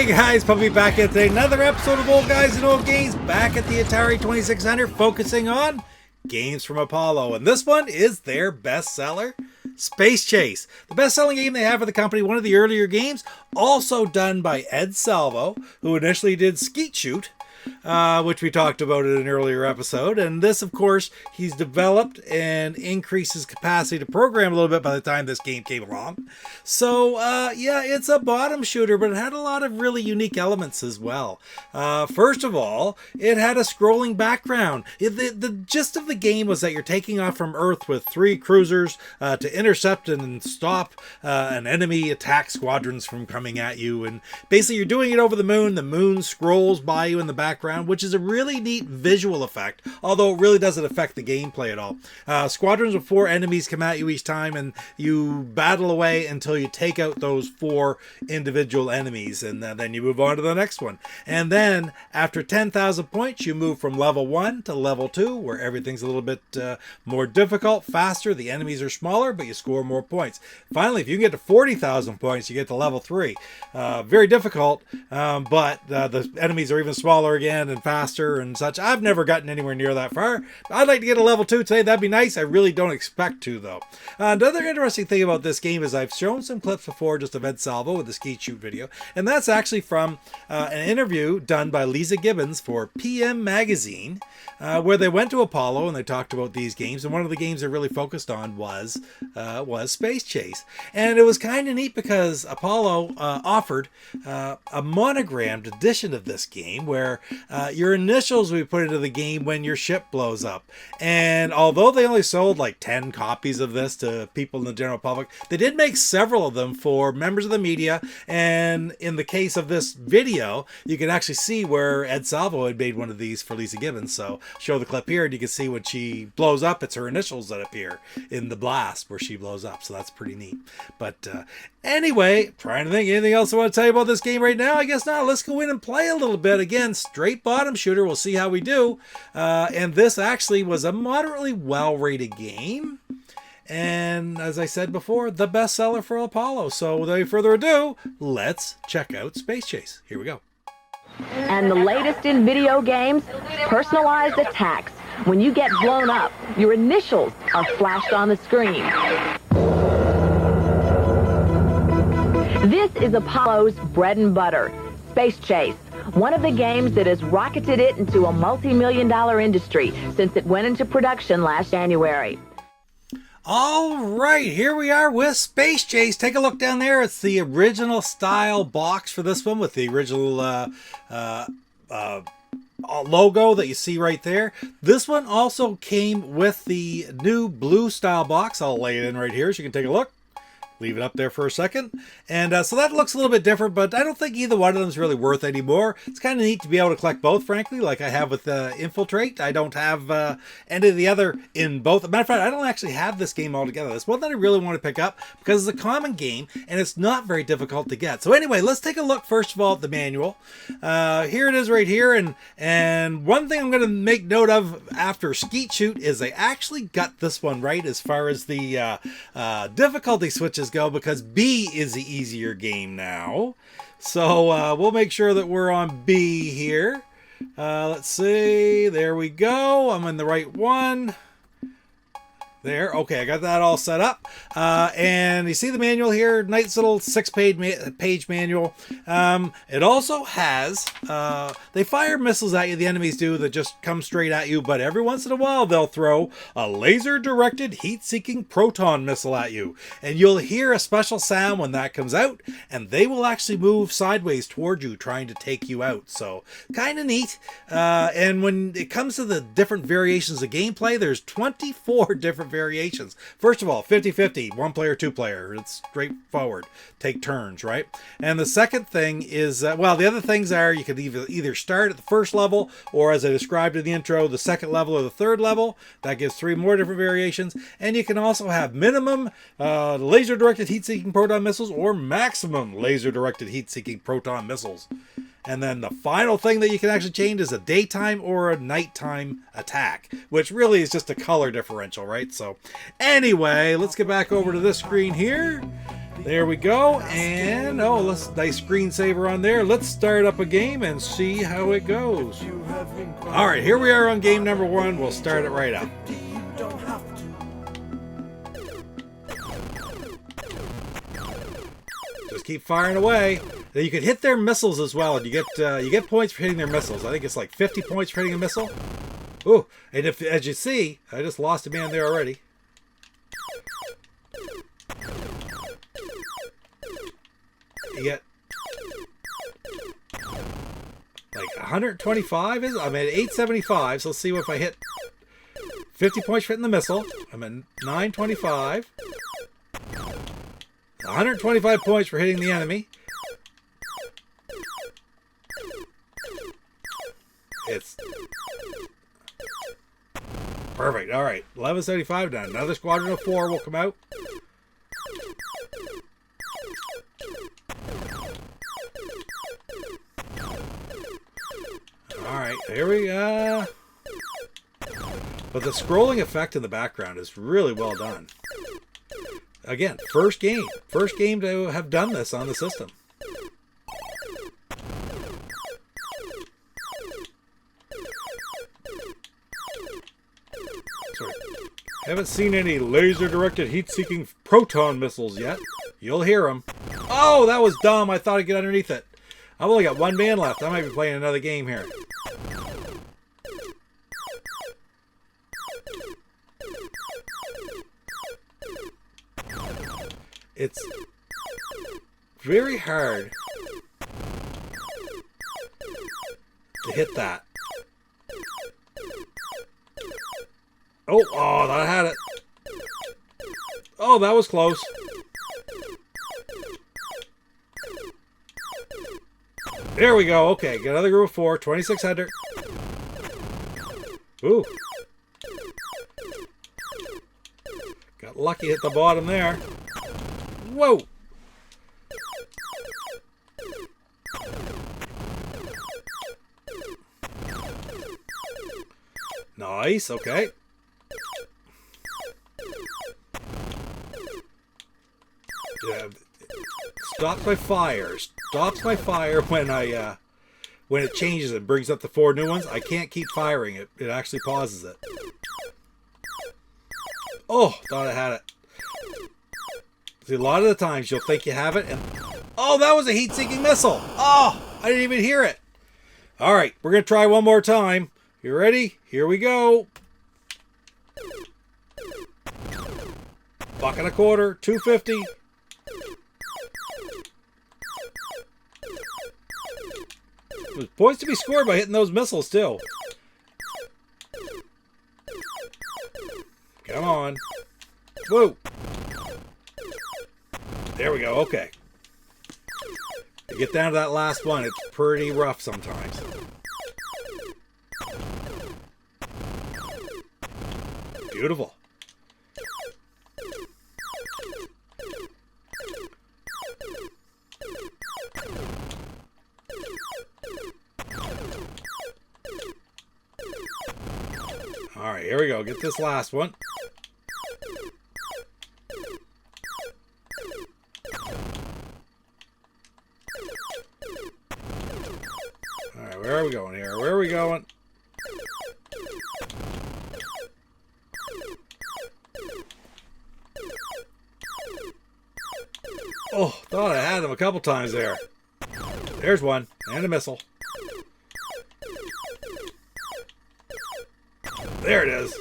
Hey guys, Puppy back at today. Another episode of Old Guys and Old Games back at the Atari 2600, focusing on games from Apollo. And this one is their bestseller, Spacechase. The best-selling game they have for the company, one of the earlier games, also done by Ed Salvo, who initially did Skeet Shoot, which we talked about in an earlier episode. And this, of course, he's developed and increased his capacity to program a little bit by the time this game came along. So, yeah, it's a bottom shooter, but it had a lot of really unique elements as well. First of all, it had a scrolling background. The gist of the game was that you're taking off from Earth with 3 cruisers to intercept and stop an enemy attack squadrons from coming at you. And basically, you're doing it over the moon. The moon scrolls by you in the background, which is a really neat visual effect, although it really doesn't affect the gameplay at all. Squadrons of 4 enemies come at you each time, and you battle away until you take out those 4 individual enemies, and then you move on to the next one. And then, after 10,000 points, you move from level 1 to level 2, where everything's a little bit more difficult, faster, the enemies are smaller, but you score more points. Finally, if you can get to 40,000 points, you get to level 3. Very difficult, but the enemies are even smaller again and faster and such. I've never gotten anywhere near that far. I'd like to get a level 2 today. That'd be nice. I really don't expect to, though. Another interesting thing about this game is I've shown some clips before just of Ed Salvo with the Skeet Shoot video, and that's actually from an interview done by Leeza Gibbons for PM Magazine, where they went to Apollo and they talked about these games, and one of the games they really focused on was Spacechase. And it was kind of neat because Apollo offered a monogrammed edition of this game where your initials will be put into the game when your ship blows up. And although they only sold like 10 copies of this to people in the general public, they did make several of them for members of the media. And in the case of this video, you can actually see where Ed Salvo had made one of these for Leeza Gibbons. So show the clip here and you can see when she blows up, it's her initials that appear in the blast where she blows up. So that's pretty neat. But anyway, trying to think anything else I want to tell you about this game right now. I guess not. Let's go in and play a little bit. Again, straight bottom shooter. We'll see how we do. And this actually was a moderately well-rated game. And as I said before, the bestseller for Apollo. So without any further ado, let's check out Spacechase. Here we go. And the latest in video games, personalized attacks. When you get blown up, your initials are flashed on the screen. This is Apollo's bread and butter, Spacechase, one of the games that has rocketed it into a multi-million-dollar industry since it went into production last January. All right, here we are with Spacechase. Take a look down there. It's the original style box for this one with the original logo that you see right there. This one also came with the new blue style box. I'll lay it in right here so you can take a look. Leave it up there for a second. And so that looks a little bit different, but I don't think either one of them is really worth any more. It's kind of neat to be able to collect both, frankly, like I have with Infiltrate. I don't have any of the other in both. Matter of fact, I don't actually have this game altogether. This one that I really want to pick up because it's a common game and it's not very difficult to get. So anyway, let's take a look first of all at the manual. Here it is right here. And one thing I'm going to make note of after Skeet Shoot is they actually got this one right as far as the difficulty switches go, because B is the easier game now. So we'll make sure that we're on B here. Let's see. There we go. I'm in the right one. There. Okay, I got that all set up. And you see the manual here, nice little 6-page manual. It also has, they fire missiles at you, the enemies do, that just come straight at you, but every once in a while they'll throw a laser-directed heat-seeking proton missile at you. And you'll hear a special sound when that comes out, and they will actually move sideways toward you, trying to take you out. So, kind of neat. And when it comes to the different variations of gameplay, there's 24 different variations. First of all, 50-50, 1 player, 2 player. It's straightforward. Take turns, right? And the second thing is, well, the other things are you could either start at the first level, or as I described in the intro, the second level or the third level. That gives 3 more different variations. And you can also have minimum laser-directed heat-seeking proton missiles or maximum laser-directed heat-seeking proton missiles. And then the final thing that you can actually change is a daytime or a nighttime attack, which really is just a color differential, right? So anyway, let's get back over to this screen here. There we go. And oh, nice screensaver on there. Let's start up a game and see how it goes. All right, here we are on game number 1. We'll start it right up. Just keep firing away. You can hit their missiles as well, and you get points for hitting their missiles. I think it's like 50 points for hitting a missile. Ooh, and as you see, I just lost a man there already. You get like 125. I'm at 875. So let's see if I hit 50 points for hitting the missile. I'm at 925. 125 points for hitting the enemy. It's perfect. All right, 1175 down. Another squadron of 4 will come out. All right, here we go. But the scrolling effect in the background is really well done. Again, first game to have done this on the system. Sorry. Haven't seen any laser-directed heat-seeking proton missiles yet. You'll hear them. Oh, that was dumb. I thought I'd get underneath it. I've only got 1 man left. I might be playing another game here. It's very hard to hit that. Oh, that had it. Oh, that was close. There we go. Okay, get another group of 4, 2600. Ooh. Got lucky, hit the bottom there. Whoa. Nice, okay. Yeah, stops my fire. Stops my fire when it changes and brings up the 4 new ones. I can't keep firing it. It actually pauses it. Oh, thought I had it. See, a lot of the times you'll think you have it, and oh, that was a heat-seeking missile. Oh, I didn't even hear it. All right, we're gonna try one more time. You ready? Here we go. $1.25, 250. There's points to be scored by hitting those missiles too. Come on. Whoa. There we go. Okay. To get down to that last one, it's pretty rough sometimes. Beautiful. All right, here we go. Get this last one. All right, where are we going here? Where are we going? Oh, thought I had them a couple times there. There's one. And a missile. There it is.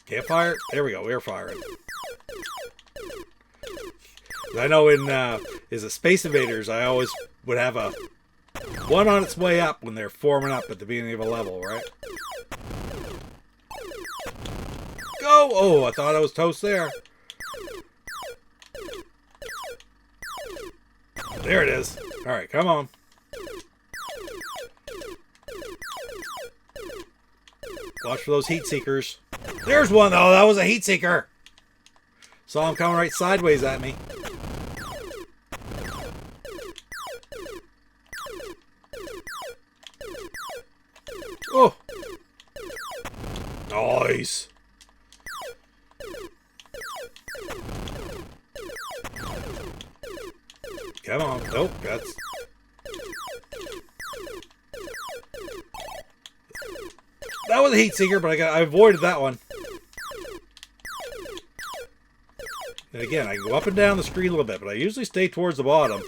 Can't fire. There we go. We're firing. I know in is it Space Invaders, I always would have a one on its way up when they're forming up at the beginning of a level, right? Go! Oh, I thought I was toast there. There it is. All right, come on. Watch for those heat seekers. There's one. Oh, that was a heat seeker. Saw him coming right sideways at me. Oh! Nice! Come on. Nope, that's... That was a heat seeker, but I avoided that one. And again, I can go up and down the screen a little bit, but I usually stay towards the bottom.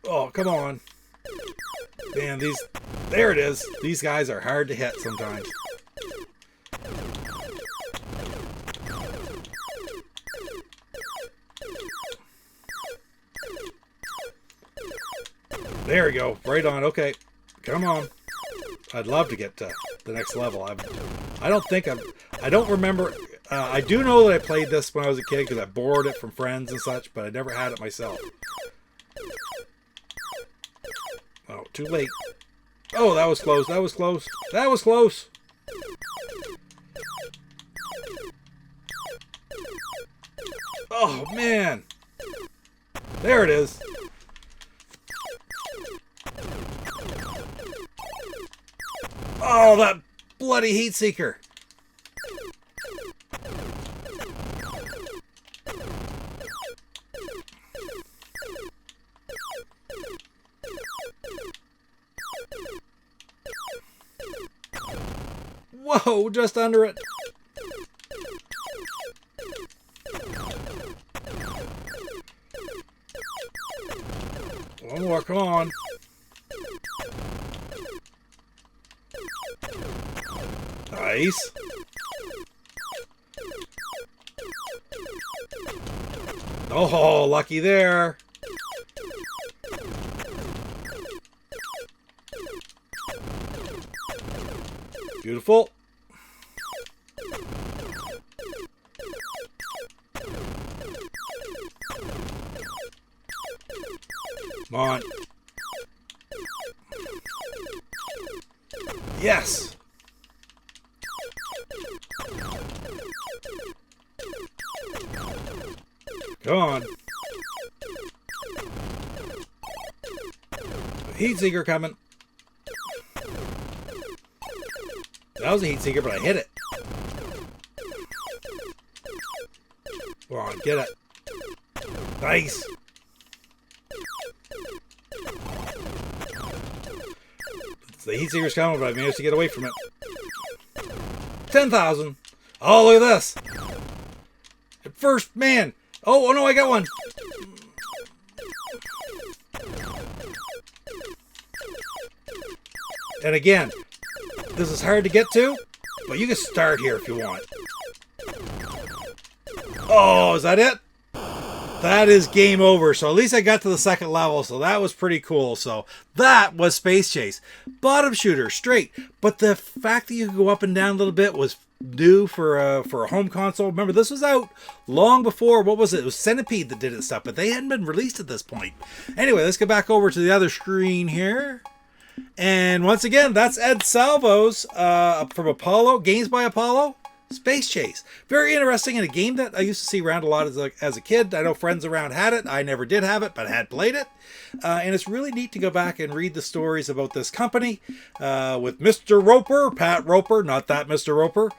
Oh, come on. Man, these... There it is. These guys are hard to hit sometimes. There we go. Right on. Okay. Come on. I'd love to get to the next level. I don't remember... I do know that I played this when I was a kid because I borrowed it from friends and such, but I never had it myself. Oh, too late. Oh, that was close. That was close. That was close. Oh, man. There it is. Oh, that bloody heat seeker. Whoa, just under it. One more, come on. Nice. Oh, lucky there. Beautiful. Come on. Yes. Come on. Heat seeker coming. That was a heat seeker, but I hit it. Come on, get it. Nice. The heat seeker's coming, but I managed to get away from it. 10,000. Oh, look at this. At first, man. Oh, no, I got one. And again, this is hard to get to, but you can start here if you want. Oh, is that it? That is game over. So at least I got to the second level, so that was pretty cool. So that was Spacechase. Bottom shooter, straight. But the fact that you could go up and down a little bit was new for a home console. Remember, this was out long before, what was it? It was Centipede that did it stuff, but they hadn't been released at this point. Anyway, let's get back over to the other screen here. And once again, that's Ed Salvo's from Apollo, Games by Apollo, Spacechase. Very interesting, and a game that I used to see around a lot as a kid. I know friends around had it. I never did have it, but I had played it. And it's really neat to go back and read the stories about this company with Mr. Roper, Pat Roper, not that Mr. Roper,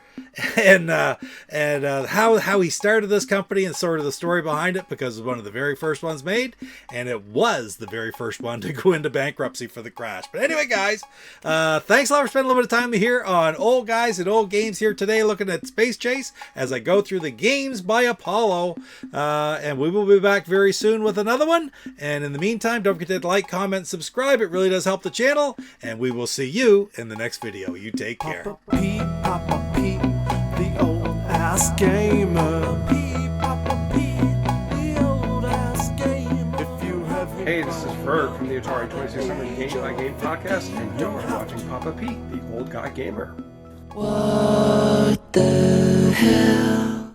and how he started this company and sort of the story behind it, because it was one of the very first ones made, and it was the very first one to go into bankruptcy for the crash. But anyway, guys, thanks a lot for spending a little bit of time here on Old Guys and Old Games here today, looking at Spacechase as I go through the Games by Apollo, and we will be back very soon with another one. And in the meantime, don't forget to like, comment, subscribe. It really does help the channel, and we will see you in the next video. You take care. Papa Pete, the old ass gamer. Papa Pete, the old ass gamer. If you have Hey, this is Ferg from the Atari 2600 Game by Game podcast, and you're watching Papa Pete, the old guy gamer. What the hell?